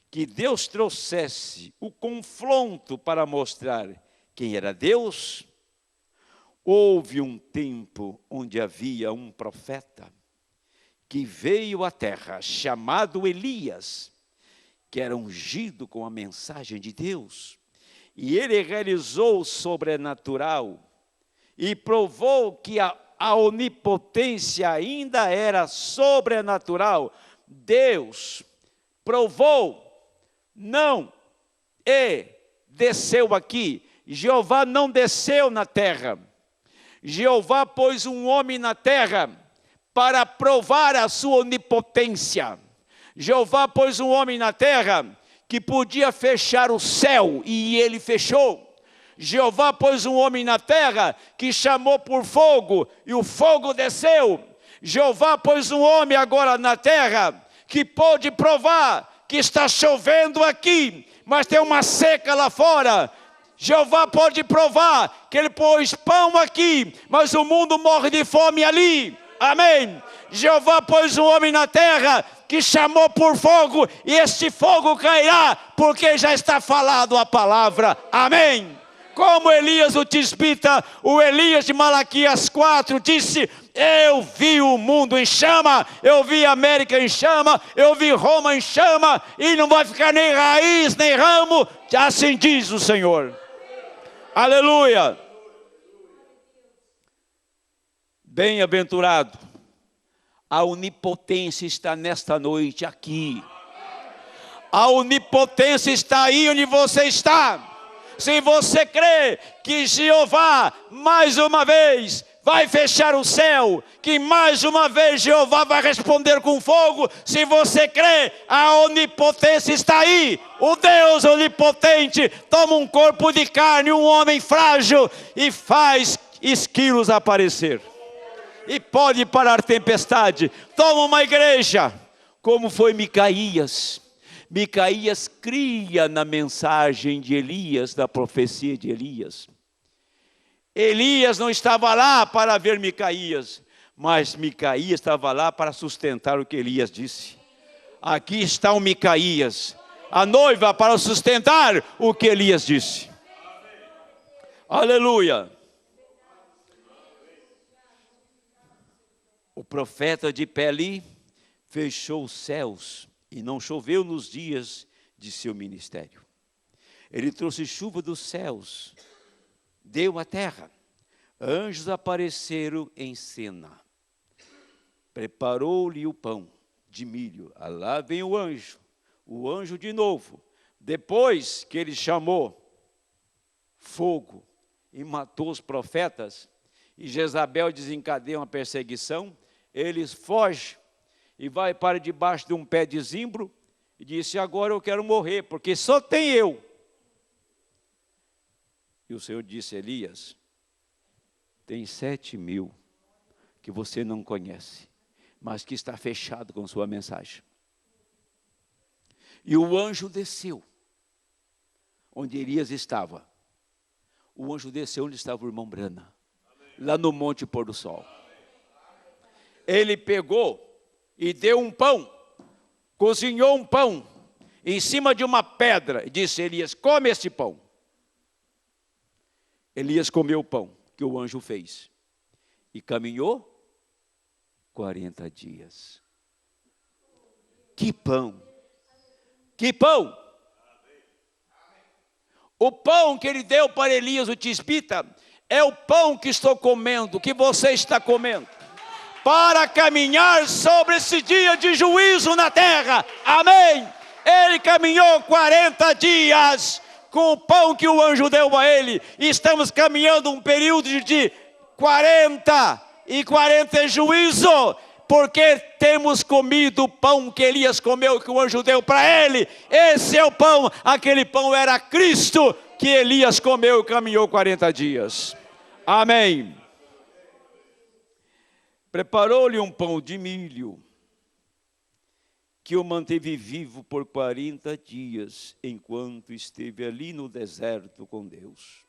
que Deus trouxesse o confronto para mostrar quem era Deus, houve um tempo onde havia um profeta que veio à terra, chamado Elias, que era ungido com a mensagem de Deus, e ele realizou o sobrenatural, e provou que a onipotência ainda era sobrenatural. Deus provou, não, e desceu aqui. Jeová não desceu na terra. Jeová pôs um homem na terra para provar a sua onipotência. Jeová pôs um homem na terra que podia fechar o céu, e ele fechou. Jeová pôs um homem na terra que chamou por fogo, e o fogo desceu. Jeová pôs um homem agora na terra que pôde provar que está chovendo aqui, mas tem uma seca lá fora. Jeová pode provar que ele pôs pão aqui, mas o mundo morre de fome ali. Amém. Jeová pôs um homem na terra que chamou por fogo, e este fogo cairá, porque já está falado a palavra. Amém. Como Elias o tisbita, o Elias de Malaquias 4 disse: eu vi o mundo em chama, eu vi a América em chama, eu vi Roma em chama, e não vai ficar nem raiz, nem ramo, assim diz o Senhor. Aleluia. Bem-aventurado, a onipotência está nesta noite aqui. A onipotência está aí onde você está. Se você crê que Jeová, mais uma vez, vai fechar o céu, que mais uma vez Jeová vai responder com fogo, se você crê, a onipotência está aí. O Deus onipotente toma um corpo de carne, um homem frágil, e faz esquilos aparecer. E pode parar tempestade. Toma uma igreja, como foi Micaías. Micaías cria na mensagem de Elias, da profecia de Elias. Elias não estava lá para ver Micaías, mas Micaías estava lá para sustentar o que Elias disse. Aqui está o Micaías, a noiva, para sustentar o que Elias disse. Aleluia. O profeta de pé ali fechou os céus e não choveu nos dias de seu ministério. Ele trouxe chuva dos céus, deu à terra. Anjos apareceram em cena. Preparou-lhe o pão de milho. Lá vem o anjo de novo. Depois que ele chamou fogo e matou os profetas, e Jezabel desencadeia uma perseguição, eles fogem e vai para debaixo de um pé de zimbro e disse: agora eu quero morrer, porque só tem eu. E o Senhor disse: Elias, tem 7.000 que você não conhece, mas que está fechado com sua mensagem. E o anjo desceu onde Elias estava. O anjo desceu onde estava o irmão Brana, lá no Monte Pôr do Sol. Ele pegou e deu um pão, cozinhou um pão em cima de uma pedra, e disse: Elias, come este pão. Elias comeu o pão que o anjo fez e caminhou 40 dias. Que pão! Que pão! O pão que ele deu para Elias o tisbita é o pão que estou comendo, que você está comendo, para caminhar sobre esse dia de juízo na terra. Amém. Ele caminhou 40 dias com o pão que o anjo deu a ele. E estamos caminhando um período de 40 e 40 é juízo, porque temos comido o pão que Elias comeu, que o anjo deu para ele. Esse é o pão. Aquele pão era Cristo, que Elias comeu e caminhou 40 dias. Amém. Preparou-lhe um pão de milho, que o manteve vivo por 40 dias, enquanto esteve ali no deserto com Deus.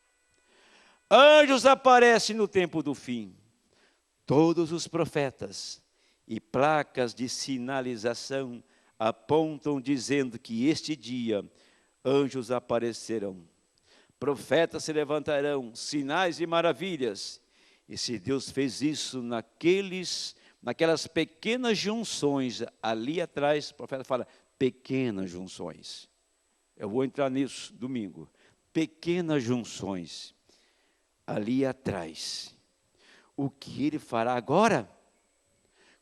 Anjos aparecem no tempo do fim. Todos os profetas e placas de sinalização apontam dizendo que este dia anjos aparecerão. Profetas se levantarão, sinais e maravilhas. E se Deus fez isso naquelas pequenas junções, ali atrás, o profeta fala, pequenas junções. Eu vou entrar nisso domingo. Pequenas junções, ali atrás. O que ele fará agora?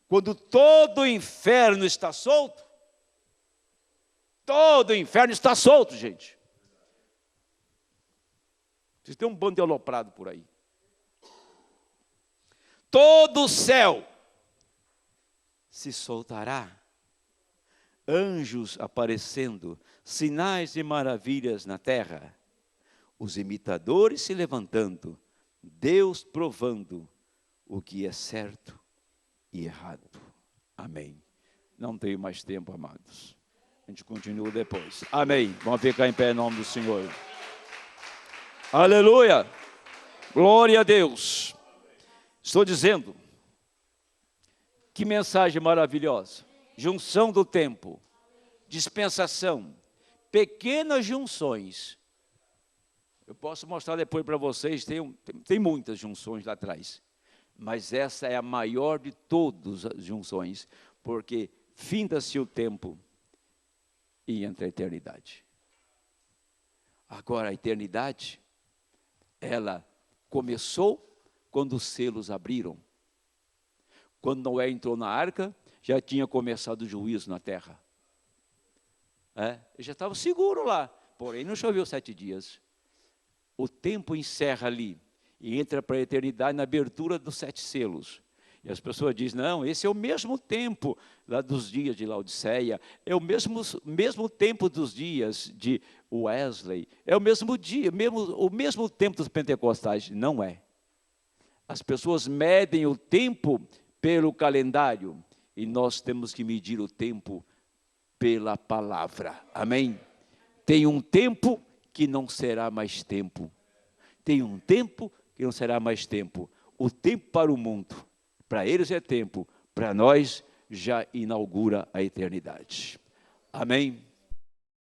Quando todo o inferno está solto? Todo o inferno está solto, gente. Vocês têm um bando de aloprado por aí. Todo o céu se soltará. Anjos aparecendo, sinais e maravilhas na terra. Os imitadores se levantando, Deus provando o que é certo e errado. Amém. Não tenho mais tempo, amados. A gente continua depois. Amém. Vamos ficar em pé em nome do Senhor. Aleluia. Glória a Deus. Estou dizendo, que mensagem maravilhosa. Junção do tempo, dispensação, pequenas junções. Eu posso mostrar depois para vocês, tem muitas junções lá atrás. Mas essa é a maior de todas as junções, porque finda-se o tempo e entra a eternidade. Agora, a eternidade, ela começou quando os selos abriram. Quando Noé entrou na arca, já tinha começado o juízo na terra. Ele já estava seguro lá, porém não choveu 7 dias. O tempo encerra ali e entra para a eternidade na abertura dos 7 selos. E as pessoas dizem, não, esse é o mesmo tempo lá dos dias de Laodiceia, é o mesmo tempo dos dias de Wesley, é o mesmo tempo dos pentecostais. Não é. As pessoas medem o tempo pelo calendário, e nós temos que medir o tempo pela palavra. Amém? Tem um tempo que não será mais tempo. Tem um tempo que não será mais tempo. O tempo para o mundo, para eles é tempo, para nós já inaugura a eternidade. Amém?